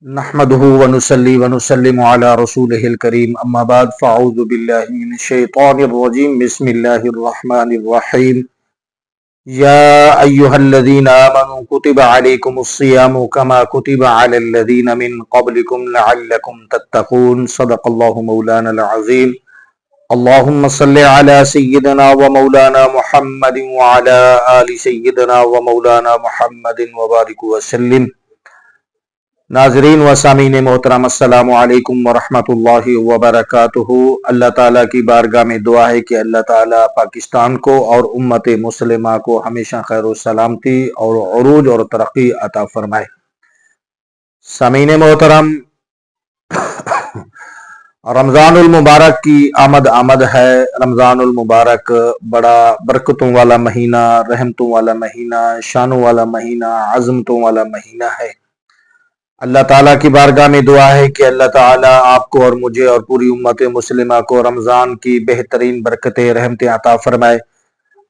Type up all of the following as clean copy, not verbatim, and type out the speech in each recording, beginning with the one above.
نحمده ونصلي ونسلم على رسوله الكريم اما بعد فاعوذ بالله من الشيطان الرجيم بسم الله الرحمن الرحيم يا ايها الذين امنوا كتب عليكم الصيام كما كتب على الذين من قبلكم لعلكم تتقون صدق الله مولانا العظيم اللهم صل على سيدنا ومولانا محمد وعلى آل سيدنا ومولانا محمد وبارك وسلم۔ ناظرین و سامعین محترم السلام علیکم ورحمۃ اللہ وبرکاتہ۔ اللہ تعالیٰ کی بارگاہ میں دعا ہے کہ اللہ تعالیٰ پاکستان کو اور امت مسلمہ کو ہمیشہ خیر و سلامتی اور عروج اور ترقی عطا فرمائے۔ سامعین محترم، رمضان المبارک کی آمد ہے۔ رمضان المبارک بڑا برکتوں والا مہینہ، رحمتوں والا مہینہ، شانوں والا مہینہ، عظمتوں والا مہینہ ہے۔ اللہ تعالیٰ کی بارگاہ میں دعا ہے کہ اللہ تعالیٰ آپ کو اور مجھے اور پوری امت مسلمہ کو رمضان کی بہترین برکتیں رحمتیں عطا فرمائے۔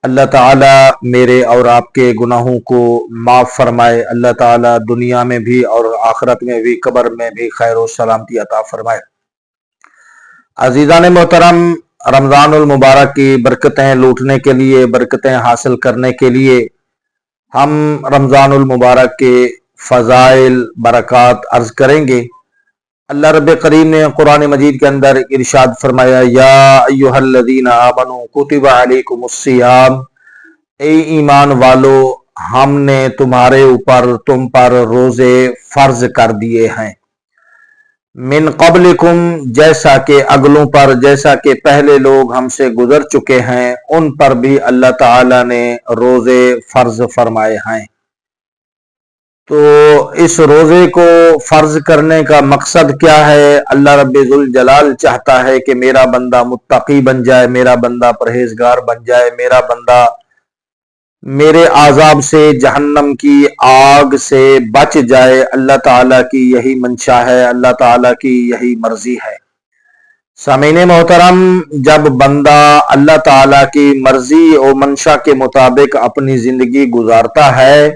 اللہ تعالیٰ میرے اور آپ کے گناہوں کو معاف فرمائے۔ اللہ تعالیٰ دنیا میں بھی اور آخرت میں بھی، قبر میں بھی خیر و سلامتی عطا فرمائے۔ عزیزان محترم، رمضان المبارک کی برکتیں لوٹنے کے لیے، برکتیں حاصل کرنے کے لیے ہم رمضان المبارک کے فضائل برکات عرض کریں گے۔ اللہ رب کریم نے قرآن مجید کے اندر ارشاد فرمایا، یا ایھا الذین آمنوا کتب علیکم الصیام، اے ایمان والو ہم نے تمہارے اوپر، تم پر روزے فرض کر دیے ہیں۔ من قبلکم، جیسا کہ اگلوں پر، جیسا کہ پہلے لوگ ہم سے گزر چکے ہیں ان پر بھی اللہ تعالیٰ نے روزے فرض فرمائے ہیں۔ تو اس روزے کو فرض کرنے کا مقصد کیا ہے؟ اللہ رب ذوالجلال چاہتا ہے کہ میرا بندہ متقی بن جائے، میرا بندہ پرہیزگار بن جائے، میرا بندہ میرے عذاب سے، جہنم کی آگ سے بچ جائے۔ اللہ تعالیٰ کی یہی منشا ہے، اللہ تعالیٰ کی یہی مرضی ہے۔ سامعین محترم، جب بندہ اللہ تعالیٰ کی مرضی اور منشا کے مطابق اپنی زندگی گزارتا ہے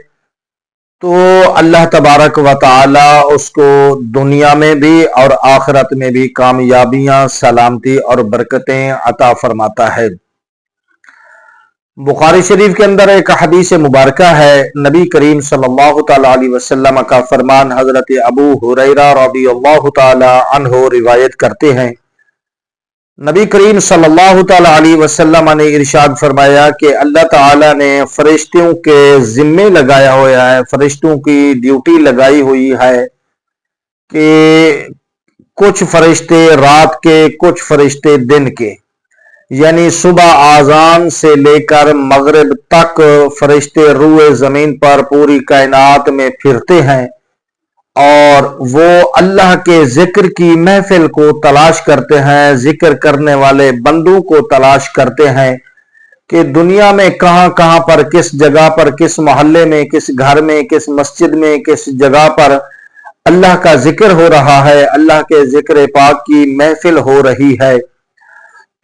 تو اللہ تبارک و تعالی اس کو دنیا میں بھی اور آخرت میں بھی کامیابیاں، سلامتی اور برکتیں عطا فرماتا ہے۔ بخاری شریف کے اندر ایک حدیث مبارکہ ہے، نبی کریم صلی اللہ تعالی علیہ وسلم کا فرمان حضرت ابو ہریرہ رضی اللہ تعالی عنہ روایت کرتے ہیں۔ نبی کریم صلی اللہ تعالی علیہ وسلم نے ارشاد فرمایا کہ اللہ تعالیٰ نے فرشتوں کے ذمے لگایا ہوا ہے، فرشتوں کی ڈیوٹی لگائی ہوئی ہے کہ کچھ فرشتے رات کے، کچھ فرشتے دن کے، یعنی صبح آذان سے لے کر مغرب تک فرشتے روئے زمین پر پوری کائنات میں پھرتے ہیں اور وہ اللہ کے ذکر کی محفل کو تلاش کرتے ہیں، ذکر کرنے والے بندوں کو تلاش کرتے ہیں کہ دنیا میں کہاں کہاں پر، کس جگہ پر، کس محلے میں، کس گھر میں، کس مسجد میں، کس جگہ پر اللہ کا ذکر ہو رہا ہے، اللہ کے ذکر پاک کی محفل ہو رہی ہے۔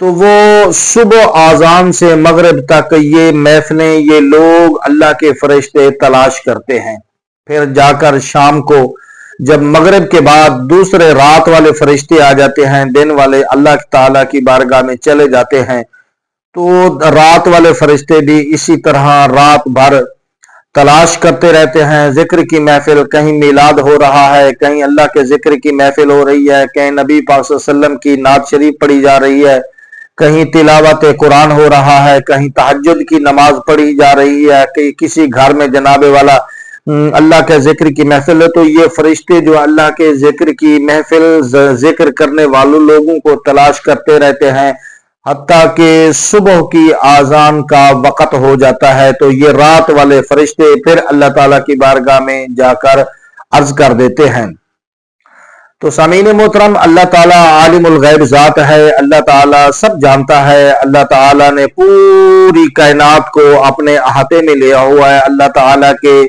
تو وہ صبح آذان سے مغرب تک یہ محفلیں، یہ لوگ، اللہ کے فرشتے تلاش کرتے ہیں۔ پھر جا کر شام کو جب مغرب کے بعد دوسرے رات والے فرشتے آ جاتے ہیں، دن والے اللہ تعالیٰ کی بارگاہ میں چلے جاتے ہیں، تو رات والے فرشتے بھی اسی طرح رات بھر تلاش کرتے رہتے ہیں۔ ذکر کی محفل، کہیں میلاد ہو رہا ہے، کہیں اللہ کے ذکر کی محفل ہو رہی ہے، کہیں نبی پاک صلی اللہ علیہ وسلم کی نعت شریف پڑھی جا رہی ہے، کہیں تلاوت قرآن ہو رہا ہے، کہیں تہجد کی نماز پڑھی جا رہی ہے، کہ کسی گھر میں جناب والا اللہ کے ذکر کی محفل ہے۔ تو یہ فرشتے جو اللہ کے ذکر کی محفل، ذکر کرنے والوں لوگوں کو تلاش کرتے رہتے ہیں حتیٰ کہ صبح کی آذان کا وقت ہو جاتا ہے، تو یہ رات والے فرشتے پھر اللہ تعالیٰ کی بارگاہ میں جا کر عرض کر دیتے ہیں۔ تو سامعین محترم، اللہ تعالیٰ عالم الغیب ذات ہے، اللہ تعالیٰ سب جانتا ہے، اللہ تعالیٰ نے پوری کائنات کو اپنے احاطے میں لیا ہوا ہے، اللہ تعالیٰ کے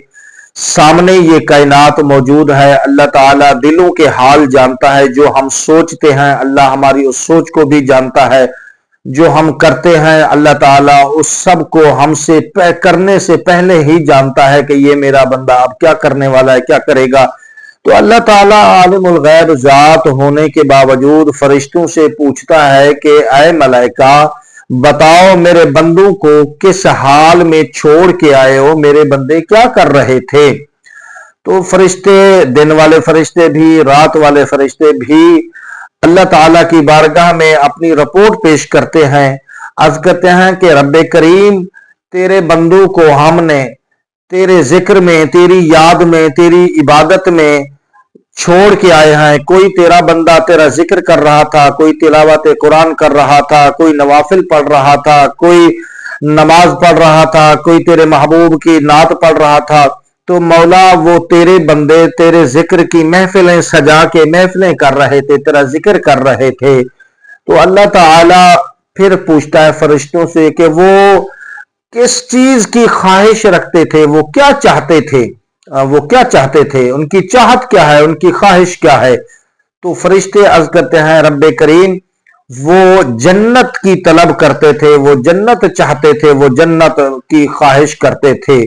سامنے یہ کائنات موجود ہے، اللہ تعالیٰ دلوں کے حال جانتا ہے، جو ہم سوچتے ہیں اللہ ہماری اس سوچ کو بھی جانتا ہے، جو ہم کرتے ہیں اللہ تعالیٰ اس سب کو ہم سے کرنے سے پہلے ہی جانتا ہے کہ یہ میرا بندہ اب کیا کرنے والا ہے، کیا کرے گا۔ تو اللہ تعالیٰ عالم الغیب ذات ہونے کے باوجود فرشتوں سے پوچھتا ہے کہ اے ملائکہ بتاؤ میرے بندوں کو کس حال میں چھوڑ کے آئے ہو، میرے بندے کیا کر رہے تھے؟ تو فرشتے، دن والے فرشتے بھی رات والے فرشتے بھی اللہ تعالیٰ کی بارگاہ میں اپنی رپورٹ پیش کرتے ہیں، عرض کرتے ہیں کہ رب کریم تیرے بندوں کو ہم نے تیرے ذکر میں، تیری یاد میں، تیری عبادت میں چھوڑ کے آئے ہیں۔ کوئی تیرا بندہ تیرا ذکر کر رہا تھا، کوئی تلاوت قرآن کر رہا تھا، کوئی نوافل پڑھ رہا تھا، کوئی نماز پڑھ رہا تھا، کوئی تیرے محبوب کی نعت پڑھ رہا تھا۔ تو مولا وہ تیرے بندے تیرے ذکر کی محفلیں سجا کے محفلیں کر رہے تھے، تیرا ذکر کر رہے تھے۔ تو اللہ تعالی پھر پوچھتا ہے فرشتوں سے کہ وہ کس چیز کی خواہش رکھتے تھے، وہ کیا چاہتے تھے، وہ کیا چاہتے تھے، ان کی چاہت کیا ہے، ان کی خواہش کیا ہے؟ تو فرشتے عرض کرتے ہیں رب کریم وہ جنت کی طلب کرتے تھے، وہ جنت چاہتے تھے، وہ جنت کی خواہش کرتے تھے۔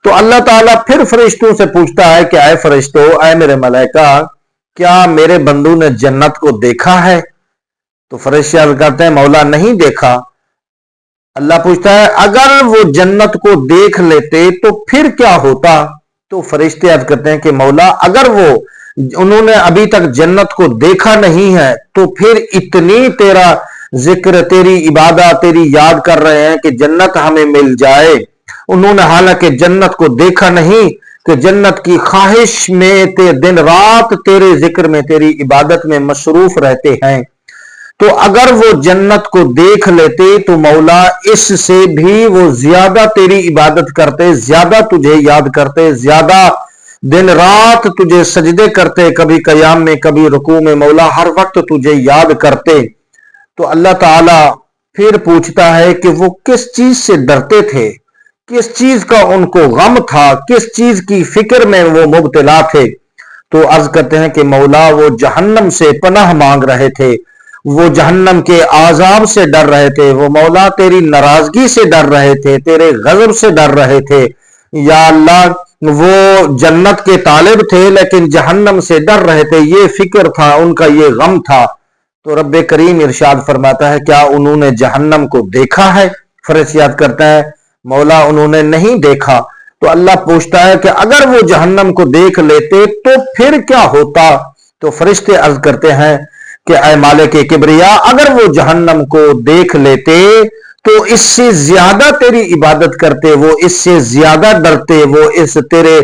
تو اللہ تعالیٰ پھر فرشتوں سے پوچھتا ہے کہ اے فرشتوں، اے میرے ملائکہ، کیا میرے بندوں نے جنت کو دیکھا ہے؟ تو فرشتے عرض کرتے ہیں مولا نہیں دیکھا۔ اللہ پوچھتا ہے اگر وہ جنت کو دیکھ لیتے تو پھر کیا ہوتا؟ تو فرشتے عرض کرتے ہیں کہ مولا اگر انہوں نے ابھی تک جنت کو دیکھا نہیں ہے تو پھر اتنی تیرا ذکر، تیری عبادت، تیری یاد کر رہے ہیں کہ جنت ہمیں مل جائے۔ انہوں نے حالانکہ جنت کو دیکھا نہیں کہ جنت کی خواہش میں دن رات تیرے ذکر میں، تیری عبادت میں مصروف رہتے ہیں۔ تو اگر وہ جنت کو دیکھ لیتے تو مولا اس سے بھی وہ زیادہ تیری عبادت کرتے، زیادہ تجھے یاد کرتے، زیادہ دن رات تجھے سجدے کرتے، کبھی قیام میں کبھی رکوع میں، مولا ہر وقت تجھے یاد کرتے۔ تو اللہ تعالی پھر پوچھتا ہے کہ وہ کس چیز سے ڈرتے تھے، کس چیز کا ان کو غم تھا، کس چیز کی فکر میں وہ مبتلا تھے؟ تو عرض کرتے ہیں کہ مولا وہ جہنم سے پناہ مانگ رہے تھے، وہ جہنم کے عذاب سے ڈر رہے تھے، وہ مولا تیری ناراضگی سے ڈر رہے تھے، تیرے غضب سے ڈر رہے تھے۔ یا اللہ وہ جنت کے طالب تھے لیکن جہنم سے ڈر رہے تھے، یہ فکر تھا ان کا، یہ غم تھا۔ تو رب کریم ارشاد فرماتا ہے کیا انہوں نے جہنم کو دیکھا ہے؟ فرشتے یاد کرتا ہے مولا انہوں نے نہیں دیکھا۔ تو اللہ پوچھتا ہے کہ اگر وہ جہنم کو دیکھ لیتے تو پھر کیا ہوتا؟ تو فرشتے عرض کرتے ہیں کہ اے مالک کبریا اگر وہ جہنم کو دیکھ لیتے تو اس سے زیادہ تیری عبادت کرتے، وہ اس سے زیادہ ڈرتے، وہ اس تیرے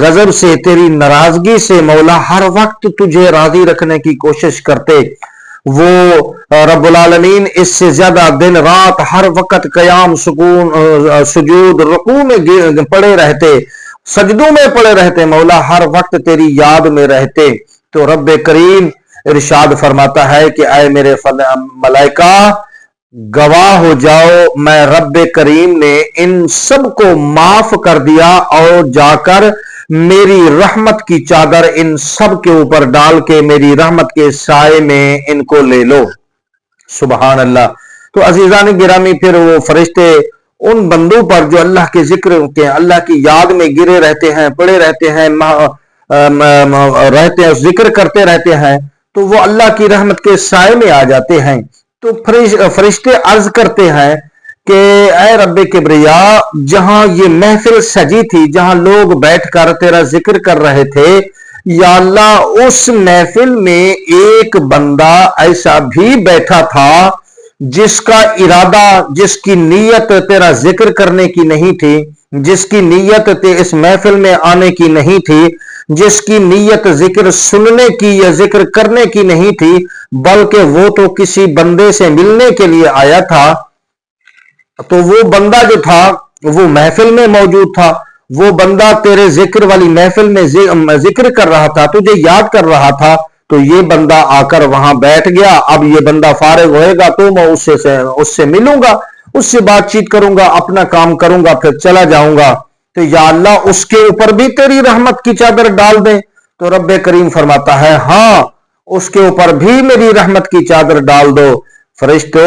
غضب سے، تیری ناراضگی سے مولا ہر وقت تجھے راضی رکھنے کی کوشش کرتے۔ وہ رب العالمین اس سے زیادہ دن رات ہر وقت قیام، سجود، رکوع میں پڑے رہتے، سجدوں میں پڑے رہتے، مولا ہر وقت تیری یاد میں رہتے۔ تو رب کریم ارشاد فرماتا ہے کہ اے میرے ملائکہ گواہ ہو جاؤ، میں رب کریم نے ان سب کو معاف کر دیا، اور جا کر میری رحمت کی چادر ان سب کے اوپر ڈال کے میری رحمت کے سائے میں ان کو لے لو۔ سبحان اللہ۔ تو عزیزان گرامی پھر وہ فرشتے ان بندوں پر جو اللہ کے ذکر کے، اللہ کی یاد میں گرے رہتے ہیں، پڑے رہتے ہیں، ذکر کرتے رہتے ہیں، تو وہ اللہ کی رحمت کے سائے میں آ جاتے ہیں۔ تو فرشتے عرض کرتے ہیں کہ اے رب کبریا جہاں یہ محفل سجی تھی، جہاں لوگ بیٹھ کر تیرا ذکر کر رہے تھے، یا اللہ اس محفل میں ایک بندہ ایسا بھی بیٹھا تھا جس کا ارادہ، جس کی نیت تیرا ذکر کرنے کی نہیں تھی، جس کی نیت اس محفل میں آنے کی نہیں تھی، جس کی نیت ذکر سننے کی یا ذکر کرنے کی نہیں تھی، بلکہ وہ تو کسی بندے سے ملنے کے لیے آیا تھا۔ تو وہ بندہ جو تھا وہ محفل میں موجود تھا، وہ بندہ تیرے ذکر والی محفل میں ذکر کر رہا تھا، تجھے یاد کر رہا تھا۔ تو یہ بندہ آ کر وہاں بیٹھ گیا، اب یہ بندہ فارغ ہوئے گا تو میں اس سے ملوں گا، اس سے بات چیت کروں گا، اپنا کام کروں گا، پھر چلا جاؤں گا۔ تو یا اللہ اس کے اوپر بھی تیری رحمت کی چادر ڈال دے۔ تو رب کریم فرماتا ہے ہاں اس کے اوپر بھی میری رحمت کی چادر ڈال دو۔ فرشتو